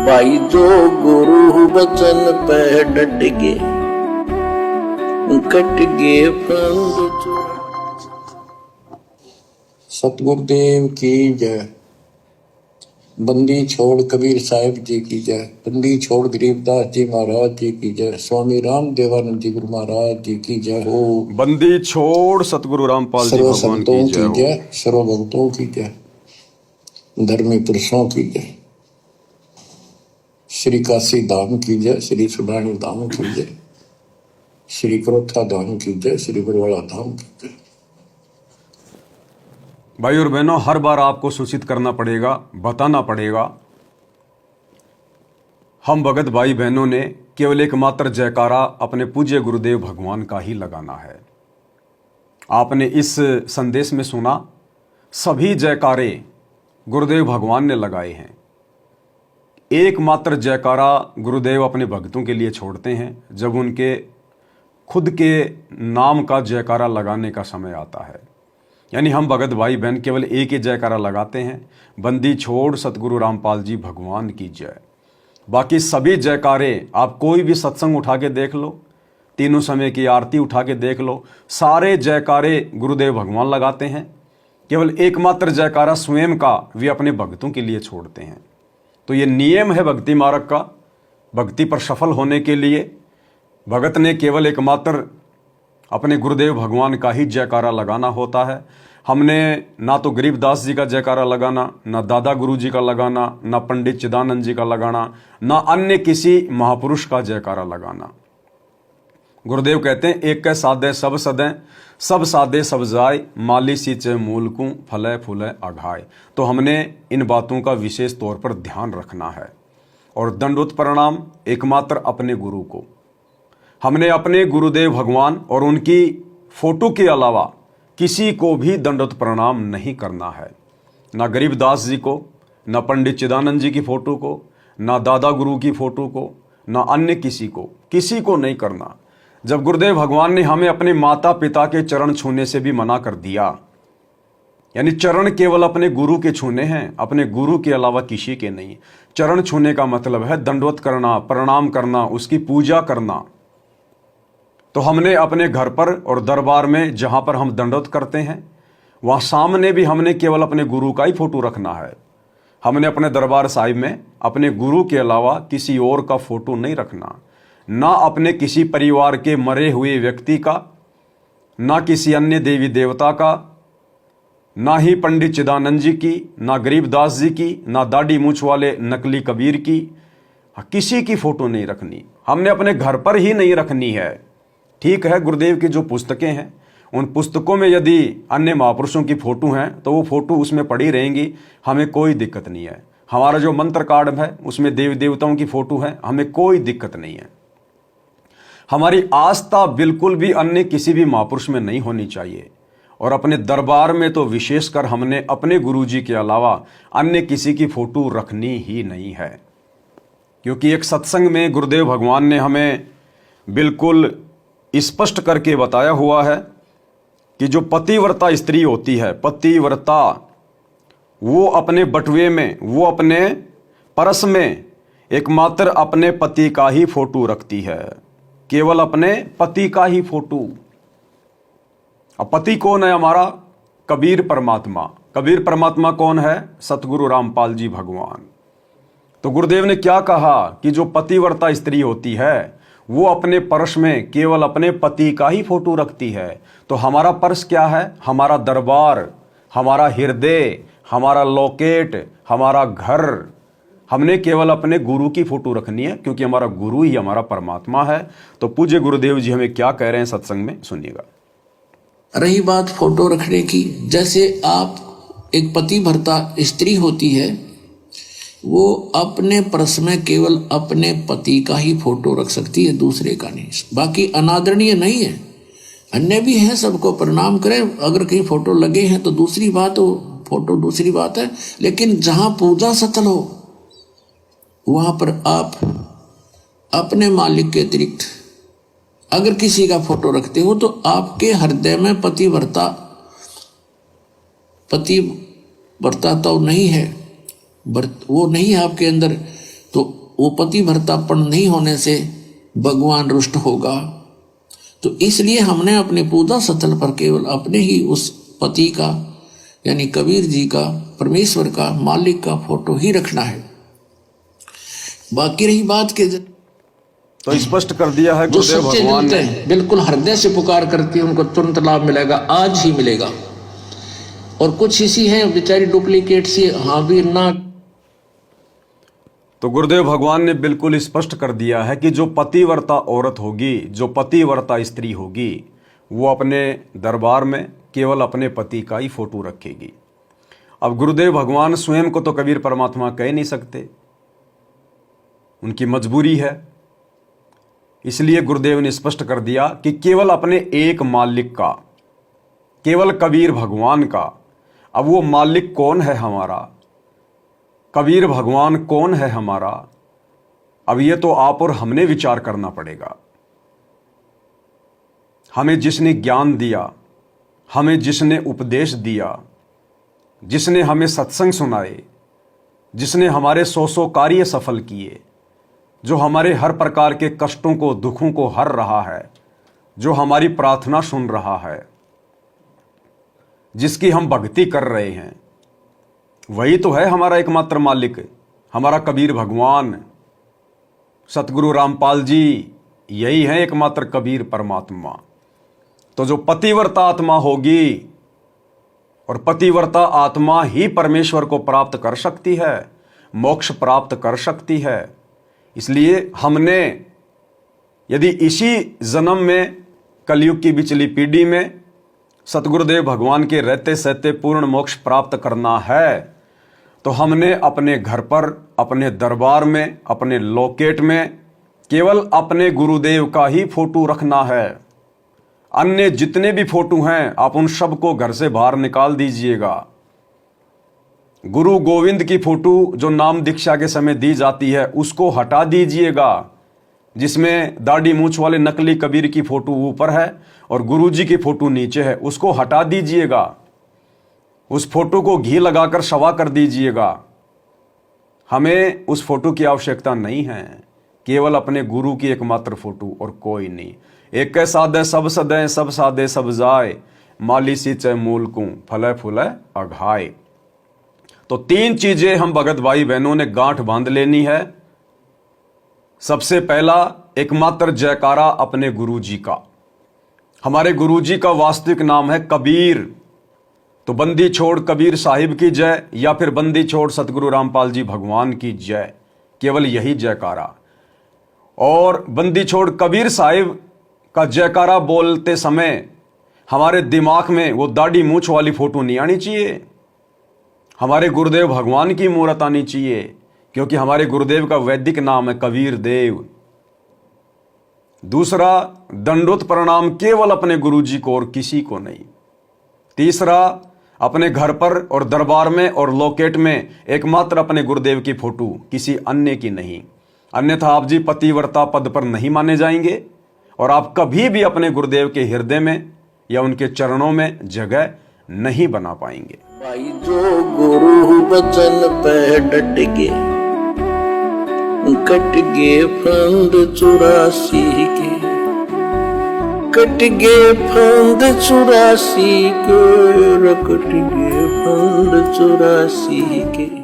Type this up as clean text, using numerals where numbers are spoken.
भाई जो गुरु वचन पे डट गए कट गए फंद। सतगुरुदेव की जय। बंदी छोड़ कबीर साहिब जी की जय। बंदी छोड़ गरीबदास जी महाराज जी की जय। स्वामी राम देवानंद जी गुरु महाराज जी की जय हो। बंदी छोड़ सतगुरु रामपाल जी सर्व भगवान संतों की जय हो। सर्व भक्तों की जय। धर्मी पुरुषों की जय। श्री काशी धाम की जय। श्री सुब्रमण्य धाम की जय। श्री क्रोथा धाम की जय। श्री बरवाड़ा धाम की जय। भाई और बहनों, हर बार आपको सूचित करना पड़ेगा, बताना पड़ेगा, हम भगत भाई बहनों ने केवल एकमात्र जयकारा अपने पूज्य गुरुदेव भगवान का ही लगाना है। आपने इस संदेश में सुना, सभी जयकारे गुरुदेव भगवान ने लगाए हैं। एकमात्र जयकारा गुरुदेव अपने भक्तों के लिए छोड़ते हैं जब उनके खुद के नाम का जयकारा लगाने का समय आता है। यानी हम भगत भाई बहन केवल एक ही जयकारा लगाते हैं, बंदी छोड़ सतगुरु रामपाल जी भगवान की जय। बाकी सभी जयकारे आप कोई भी सत्संग उठा के देख लो, तीनों समय की आरती उठा के देख लो, सारे जयकारे गुरुदेव भगवान लगाते हैं। केवल एकमात्र जयकारा स्वयं का वे अपने भक्तों के लिए छोड़ते हैं। तो ये नियम है भक्ति मार्ग का। भक्ति पर सफल होने के लिए भगत ने केवल एकमात्र अपने गुरुदेव भगवान का ही जयकारा लगाना होता है। हमने ना तो गरीबदास जी का जयकारा लगाना, ना दादा गुरु जी का लगाना, ना पंडित चिदानंद जी का लगाना, ना अन्य किसी महापुरुष का जयकारा लगाना। गुरुदेव कहते हैं, एक कै साधे सब सदें, सब साधे सब जाय, माली सींचे मूलकू, फले फूले अघाय। तो हमने इन बातों का विशेष तौर पर ध्यान रखना है। और दंडोत प्रणाम एकमात्र अपने गुरु को। हमने अपने गुरुदेव भगवान और उनकी फोटो के अलावा किसी को भी दंडोत प्रणाम नहीं करना है। ना गरीबदास जी को, ना पंडित चिदानंद जी की फोटो को, ना दादा गुरु की फोटो को, ना अन्य किसी को नहीं करना। जब गुरुदेव भगवान ने हमें अपने माता पिता के चरण छूने से भी मना कर दिया, यानी चरण केवल अपने गुरु के छूने हैं, अपने गुरु के अलावा किसी के नहीं। चरण छूने का मतलब है दंडवत करना, प्रणाम करना, उसकी पूजा करना। तो हमने अपने घर पर और दरबार में जहां पर हम दंडवत करते हैं, वहां सामने भी हमने केवल अपने गुरु का ही फोटो रखना है। हमने अपने दरबार साहिब में अपने गुरु के अलावा किसी और का फोटो नहीं रखना। ना अपने किसी परिवार के मरे हुए व्यक्ति का, ना किसी अन्य देवी देवता का, ना ही पंडित चिदानंद जी की, ना गरीबदास जी की, ना दाढ़ी मूछ वाले नकली कबीर की, किसी की फोटो नहीं रखनी। हमने अपने घर पर ही नहीं रखनी है। ठीक है, गुरुदेव की जो पुस्तकें हैं, उन पुस्तकों में यदि अन्य महापुरुषों की फोटो हैं तो वो फोटो उसमें पड़ी रहेंगी, हमें कोई दिक्कत नहीं है। हमारा जो मंत्र कार्ड है उसमें देवी देवताओं की फोटो है, हमें कोई दिक्कत नहीं है। हमारी आस्था बिल्कुल भी अन्य किसी भी महापुरुष में नहीं होनी चाहिए। और अपने दरबार में तो विशेषकर हमने अपने गुरुजी के अलावा अन्य किसी की फोटो रखनी ही नहीं है। क्योंकि एक सत्संग में गुरुदेव भगवान ने हमें बिल्कुल स्पष्ट करके बताया हुआ है कि जो पतिव्रता स्त्री होती है, पतिव्रता, वो अपने बटुए में, वो अपने परस में एकमात्र अपने पति का ही फोटो रखती है, केवल अपने पति का ही फोटो। अब पति कौन है हमारा? कबीर परमात्मा। कबीर परमात्मा कौन है? सतगुरु रामपाल जी भगवान। तो गुरुदेव ने क्या कहा कि जो पतिव्रता स्त्री होती है वो अपने पर्स में केवल अपने पति का ही फोटो रखती है। तो हमारा पर्स क्या है? हमारा दरबार, हमारा हृदय, हमारा लॉकेट, हमारा घर। हमने केवल अपने गुरु की फोटो रखनी है, क्योंकि हमारा गुरु ही हमारा परमात्मा है। तो पूज्य गुरुदेव जी हमें क्या कह रहे हैं सत्संग में, सुनिएगा। रही बात फोटो रखने की, जैसे आप एक पति भर्ता स्त्री होती है, वो अपने पर्स में केवल अपने पति का ही फोटो रख सकती है, दूसरे का नहीं। बाकी अनादरणीय नहीं है, अन्य भी है, सबको प्रणाम करें। अगर कहीं फोटो लगे हैं तो दूसरी बात हो, फोटो दूसरी बात है। लेकिन जहां पूजा स्थल हो वहां पर आप अपने मालिक के अतिरिक्त अगर किसी का फोटो रखते हो तो आपके हृदय में पतिव्रता तो नहीं है, वो नहीं है आपके अंदर तो वो पतिव्रतापन नहीं होने से भगवान रुष्ट होगा। तो इसलिए हमने अपने पूजा स्थल पर केवल अपने ही उस पति का यानी कबीर जी का, परमेश्वर का, मालिक का फोटो ही रखना है। बाकी रही बात के तो स्पष्ट कर दिया है जो गुरुदेव सच्चे भगवान जुड़ते ने। हैं, बिल्कुल हृदय से पुकार करती है, उनको तुरंत लाभ मिलेगा, आज ही मिलेगा। और कुछ इसी हैं बेचारी डुप्लीकेट सी, हाँ भी ना। तो गुरुदेव भगवान ने बिल्कुल स्पष्ट कर दिया है कि जो पतिव्रता औरत होगी, जो पतिव्रता स्त्री होगी, वो अपने दरबार में केवल अपने पति का ही फोटो रखेगी। अब गुरुदेव भगवान स्वयं को तो कबीर परमात्मा कह नहीं सकते, उनकी मजबूरी है। इसलिए गुरुदेव ने स्पष्ट कर दिया कि केवल अपने एक मालिक का, केवल कबीर भगवान का। अब वो मालिक कौन है हमारा, कबीर भगवान कौन है हमारा, अब ये तो आप और हमने विचार करना पड़ेगा। हमें जिसने ज्ञान दिया, हमें जिसने उपदेश दिया, जिसने हमें सत्संग सुनाए, जिसने हमारे 100 कार्य सफल किए, जो हमारे हर प्रकार के कष्टों को, दुखों को हर रहा है, जो हमारी प्रार्थना सुन रहा है, जिसकी हम भक्ति कर रहे हैं, वही तो है हमारा एकमात्र मालिक, हमारा कबीर भगवान, सतगुरु रामपाल जी, यही है एकमात्र कबीर परमात्मा। तो जो पतिव्रता आत्मा होगी, और पतिव्रता आत्मा ही परमेश्वर को प्राप्त कर सकती है, मोक्ष प्राप्त कर सकती है। इसलिए हमने यदि इसी जन्म में, कलयुग की बिचली पीढ़ी में सतगुरुदेव भगवान के रहते सहते पूर्ण मोक्ष प्राप्त करना है, तो हमने अपने घर पर, अपने दरबार में, अपने लोकेट में केवल अपने गुरुदेव का ही फोटो रखना है। अन्य जितने भी फोटो हैं, आप उन सबको घर से बाहर निकाल दीजिएगा। गुरु गोविंद की फोटो जो नाम दीक्षा के समय दी जाती है, उसको हटा दीजिएगा, जिसमें दाढ़ी मूछ वाले नकली कबीर की फोटो ऊपर है और गुरु जी की फोटो नीचे है, उसको हटा दीजिएगा। उस फोटो को घी लगाकर शवा कर दीजिएगा। हमें उस फोटो की आवश्यकता नहीं है, केवल अपने गुरु की एकमात्र फोटो और कोई नहीं। एक साधे सब सदै, सब साधे सब जाए, माली सींचे मूल को, फले फूले अघाए। तो 3 चीजें हम भगत भाई बहनों ने गांठ बांध लेनी है। सबसे पहला, एकमात्र जयकारा अपने गुरु जी का। हमारे गुरु जी का वास्तविक नाम है कबीर। तो बंदी छोड़ कबीर साहिब की जय, या फिर बंदी छोड़ सतगुरु रामपाल जी भगवान की जय, केवल यही जयकारा। और बंदी छोड़ कबीर साहिब का जयकारा बोलते समय हमारे दिमाग में वो दाढ़ी मूछ वाली फोटो नहीं आनी चाहिए, हमारे गुरुदेव भगवान की मूर्त आनी चाहिए, क्योंकि हमारे गुरुदेव का वैदिक नाम है कबीर देव। दूसरा, दंडोत प्रणाम केवल अपने गुरु जी को और किसी को नहीं। तीसरा, अपने घर पर और दरबार में और लोकेट में एकमात्र अपने गुरुदेव की फोटो, किसी अन्य की नहीं। अन्यथा आप जी पतिव्रता पद पर नहीं माने जाएंगे और आप कभी भी अपने गुरुदेव के हृदय में या उनके चरणों में जगह नहीं बना पाएंगे। भाई जो गुरु बचन पे डट के, कट गे फंद 84 के, कट गे फंद 84 के, कट गे फंद 84 के।